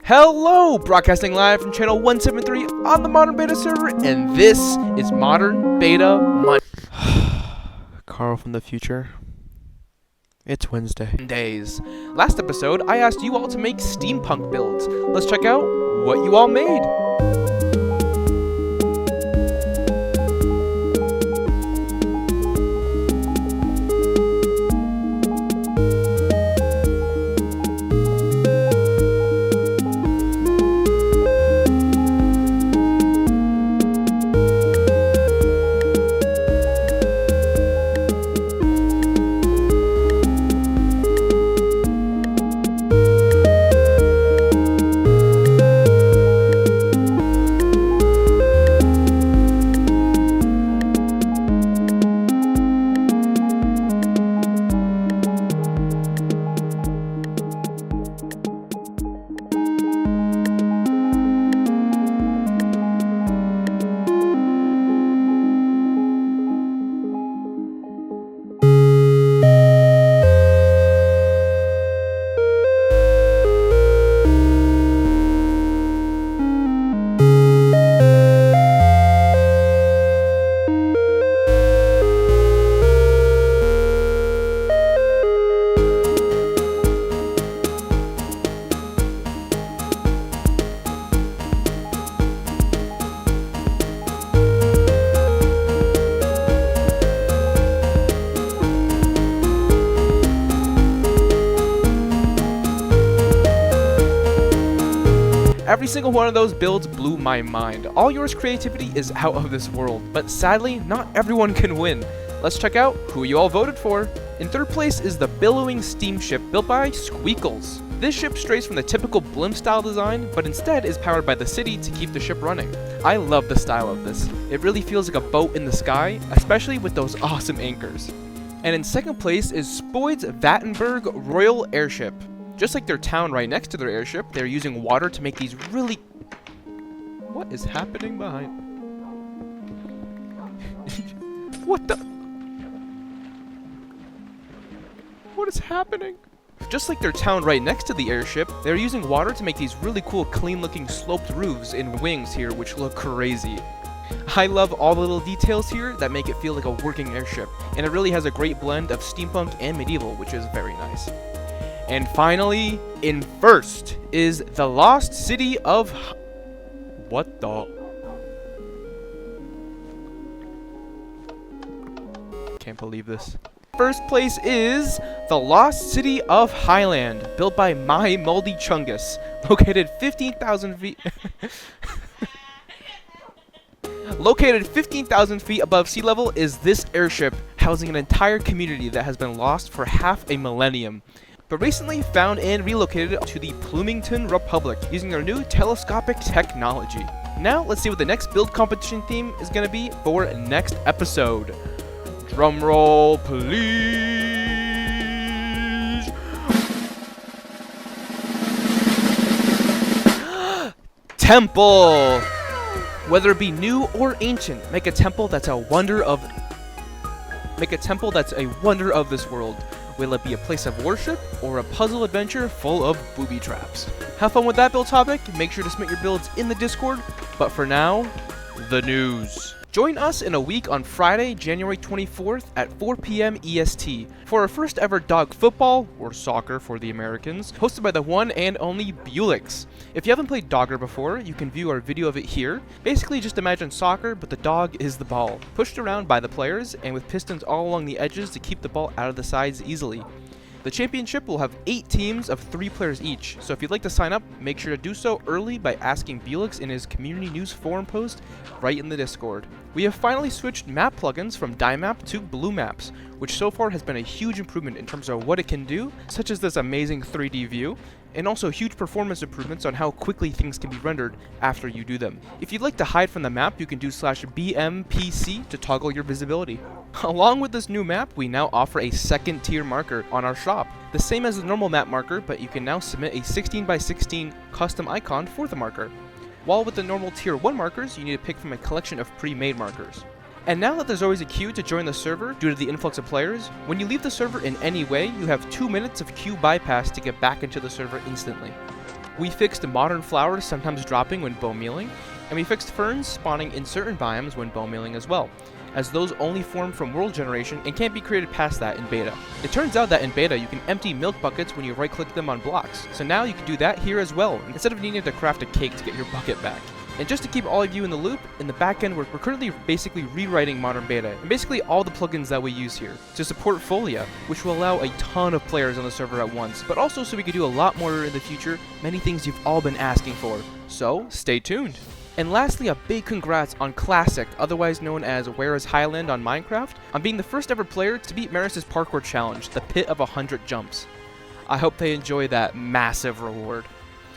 Hello, broadcasting live from channel 173 on the Modern Beta server, and this is Modern Beta Monday. Carl from the future. It's Wednesday. Days. Last episode, I asked you all to make steampunk builds. Let's check out what you all made. Every single one of those builds blew my mind. All yours creativity is out of this world, but sadly, not everyone can win. Let's check out who you all voted for. In third place is the billowing steamship built by Squeakles. This ship strays from the typical blimp style design, but instead is powered by the city to keep the ship running. I love the style of this. It really feels like a boat in the sky, especially with those awesome anchors. And in second place is Spoid's Venburg Royal Airship. Just like their town right next to their airship, they're using water to make these really... What is happening behind? What the... What is happening? Just like their town right next to the airship, they're using water to make these really cool clean-looking sloped roofs and wings here, which look crazy. I love all the little details here that make it feel like a working airship, and it really has a great blend of steampunk and medieval, which is very nice. And finally, in first is the Lost City of... What the... Can't believe this. First place is the Lost City of Highland, built by My Moldy Chungus, located 15,000 feet... Located 15,000 feet above sea level is this airship, housing an entire community that has been lost for half a millennium, but recently found and relocated to the Plumington Republic using their new telescopic technology. Now let's see what the next build competition theme is going to be for next episode. Drum roll, please. Temple. Whether it be new or ancient, make a temple that's a wonder of this world. Will it be a place of worship or a puzzle adventure full of booby traps? Have fun with that build topic. Make sure to submit your builds in the Discord. But for now, the news. Join us in a week on Friday, January 24th at 4 p.m. EST for our first ever dog football, or soccer for the Americans, hosted by the one and only Bulix. If you haven't played Dogger before, you can view our video of it here. Basically just imagine soccer, but the dog is the ball, pushed around by the players and with pistons all along the edges to keep the ball out of the sides easily. The championship will have 8 teams of 3 players each, so if you'd like to sign up, make sure to do so early by asking Bulix in his community news forum post right in the Discord. We have finally switched map plugins from DyeMap to Blue Maps, which so far has been a huge improvement in terms of what it can do, such as this amazing 3D view, and also huge performance improvements on how quickly things can be rendered after you do them. If you'd like to hide from the map, you can do /BMPC to toggle your visibility. Along with this new map, we now offer a second tier marker on our shop, the same as the normal map marker, but you can now submit a 16x16 custom icon for the marker. While with the normal tier 1 markers, you need to pick from a collection of pre-made markers. And now that there's always a queue to join the server due to the influx of players, when you leave the server in any way, you have 2 minutes of queue bypass to get back into the server instantly. We fixed modern flowers sometimes dropping when bone mealing, and we fixed ferns spawning in certain biomes when bone mealing as well, as those only form from world generation and can't be created past that in beta. It turns out that in beta you can empty milk buckets when you right click them on blocks, so now you can do that here as well, instead of needing to craft a cake to get your bucket back. And just to keep all of you in the loop, in the back end we're currently basically rewriting modern beta, and basically all the plugins that we use here, to support Folia, which will allow a ton of players on the server at once, but also so we can do a lot more in the future, many things you've all been asking for. So, stay tuned! And lastly, a big congrats on Classic, otherwise known as Where is Highland on Minecraft, on being the first ever player to beat Maris's parkour challenge, the Pit of 100 Jumps. I hope they enjoy that massive reward.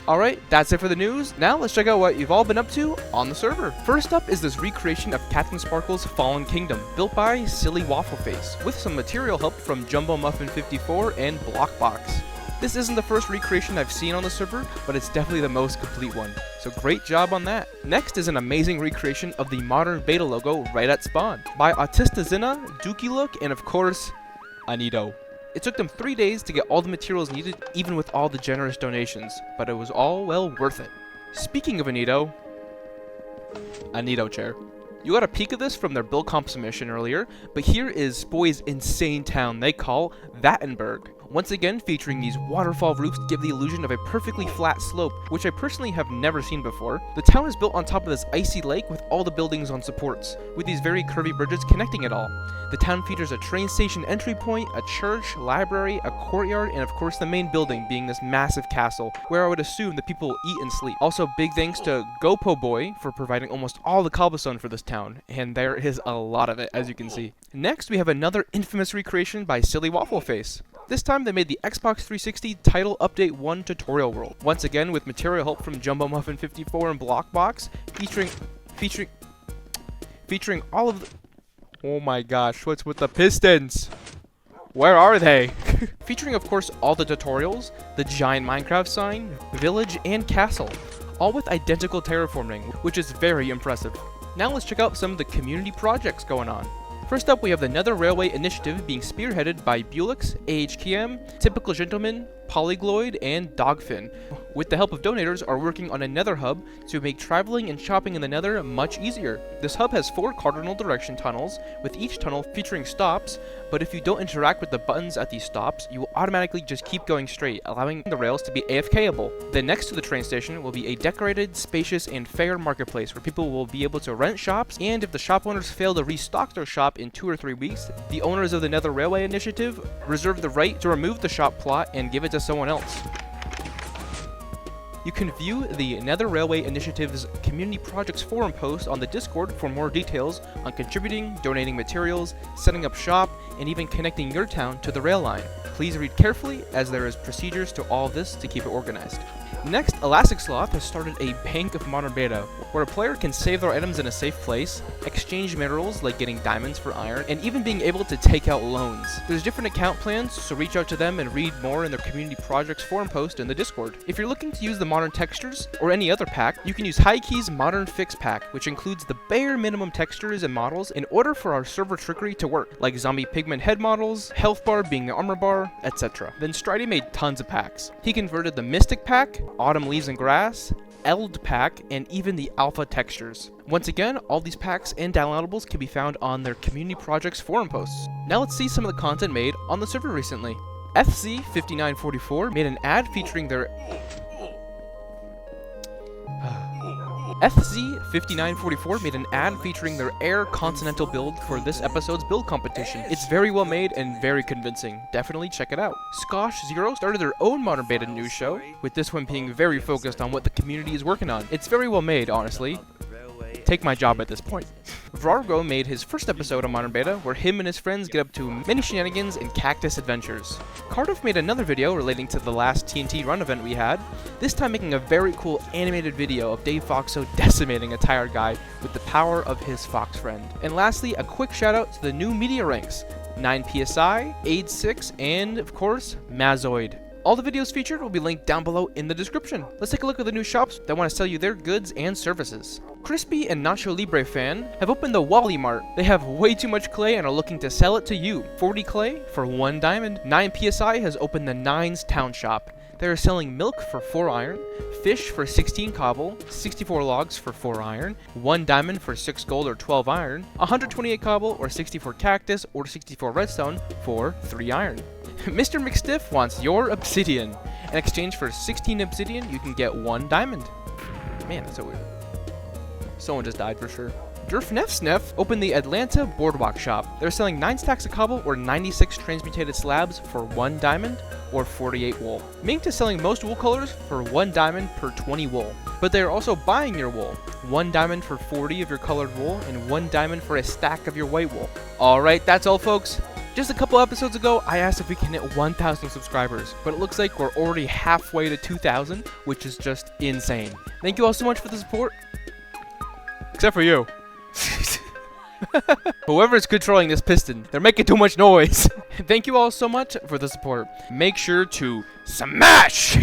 Alright, that's it for the news. Now let's check out what you've all been up to on the server. First up is this recreation of Captain Sparkle's Fallen Kingdom, built by Silly Waffleface, with some material help from Jumbo Muffin 54 and Blockbox. This isn't the first recreation I've seen on the server, but it's definitely the most complete one, so great job on that. Next is an amazing recreation of the modern beta logo right at spawn, by Autista Zina, Dookie Look, and of course, Anito. It took them 3 days to get all the materials needed, even with all the generous donations, but it was all well worth it. Speaking of Anito chair. You got a peek of this from their build comp submission earlier, but here is Spoy's insane town they call Venburg. Once again featuring these waterfall roofs to give the illusion of a perfectly flat slope, which I personally have never seen before. The town is built on top of this icy lake with all the buildings on supports, with these very curvy bridges connecting it all. The town features a train station entry point, a church, library, a courtyard, and of course the main building being this massive castle, where I would assume that people eat and sleep. Also big thanks to Gopo Boy for providing almost all the cobblestone for this town, and there is a lot of it as you can see. Next we have another infamous recreation by Silly Waffleface. This time they made the Xbox 360 Title Update 1 tutorial world, once again with material help from Jumbo Muffin 54 and Blockbox, featuring all of the... Oh my gosh, what's with the pistons? Where are they? Featuring of course all the tutorials, the giant Minecraft sign, village, and castle, all with identical terraforming, which is very impressive. Now let's check out some of the community projects going on. First up, we have the Nether Railway Initiative being spearheaded by Bulix, AHKM, Typical Gentleman, Polygloid, and Dogfin. With the help of donators, are working on a Nether hub to make traveling and shopping in the Nether much easier. This hub has 4 cardinal direction tunnels, with each tunnel featuring stops, but if you don't interact with the buttons at these stops, you will automatically just keep going straight, allowing the rails to be AFK-able. Then next to the train station will be a decorated, spacious, and fair marketplace where people will be able to rent shops, and if the shop owners fail to restock their shop in 2 or 3 weeks, the owners of the Nether Railway Initiative reserve the right to remove the shop plot and give it to someone else. You can view the Nether Railway Initiative's Community Projects forum post on the Discord for more details on contributing, donating materials, setting up shop, and even connecting your town to the rail line. Please read carefully, as there is procedures to all of this to keep it organized. Next, Elastic Sloth has started a bank of modern beta, where a player can save their items in a safe place, exchange minerals like getting diamonds for iron, and even being able to take out loans. There's different account plans, so reach out to them and read more in their community projects forum post in the Discord. If you're looking to use the modern textures, or any other pack, you can use Hikey's Modern Fix pack, which includes the bare minimum textures and models in order for our server trickery to work, like zombie pigment head models, health bar being the armor bar, etc. Then Stridey made tons of packs. He converted the Mystic pack, Autumn Leaves and Grass, Eld pack, and even the Alpha textures. Once again, all these packs and downloadables can be found on their community projects forum posts. Now let's see some of the content made on the server recently. FC5944 made an ad featuring their FZ5944 made an ad featuring their Air Continental build for this episode's build competition. It's very well made and very convincing. Definitely check it out. Skosh0 started their own modern beta news show, with this one being very focused on what the community is working on. It's very well made, honestly. Take my job at this point. Vrargo made his first episode on Modern Beta, where him and his friends get up to many shenanigans and cactus adventures. Cardiff made another video relating to the last TNT run event we had, this time making a very cool animated video of Dave Foxo decimating a tired guy with the power of his fox friend. And lastly, a quick shout out to the new media ranks, 9PSI, AID6, and of course, Masoid. All the videos featured will be linked down below in the description. Let's take a look at the new shops that want to sell you their goods and services. Crispy and Nacho Libre fan have opened the Wally Mart. They have way too much clay and are looking to sell it to you. 40 clay for 1 diamond. 9PSI has opened the Nines Town Shop. They are selling milk for 4 iron, fish for 16 cobble, 64 logs for 4 iron, 1 diamond for 6 gold or 12 iron, 128 cobble or 64 cactus or 64 redstone for 3 iron. Mr. McStiff wants your obsidian. In exchange for 16 obsidian, you can get 1 diamond. Man, that's so weird. Someone just died for sure. Sniff opened the Atlanta Boardwalk shop. They're selling 9 stacks of cobble or 96 transmutated slabs for 1 diamond or 48 wool. Mink is selling most wool colors for 1 diamond per 20 wool. But they are also buying your wool. 1 diamond for 40 of your colored wool and 1 diamond for a stack of your white wool. Alright, that's all folks. Just a couple episodes ago, I asked if we can hit 1,000 subscribers, but it looks like we're already halfway to 2,000, which is just insane. Thank you all so much for the support. Except for you. Whoever's controlling this piston, they're making too much noise. Thank you all so much for the support. Make sure to smash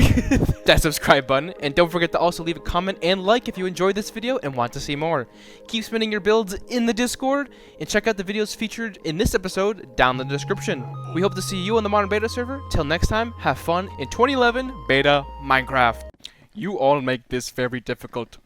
that subscribe button, and don't forget to also leave a comment and like if you enjoyed this video and want to see more. Keep spinning your builds in the Discord, and check out the videos featured in this episode down in the description. We hope to see you on the Modern Beta server. Till next time, have fun in 2011 Beta Minecraft. You all make this very difficult.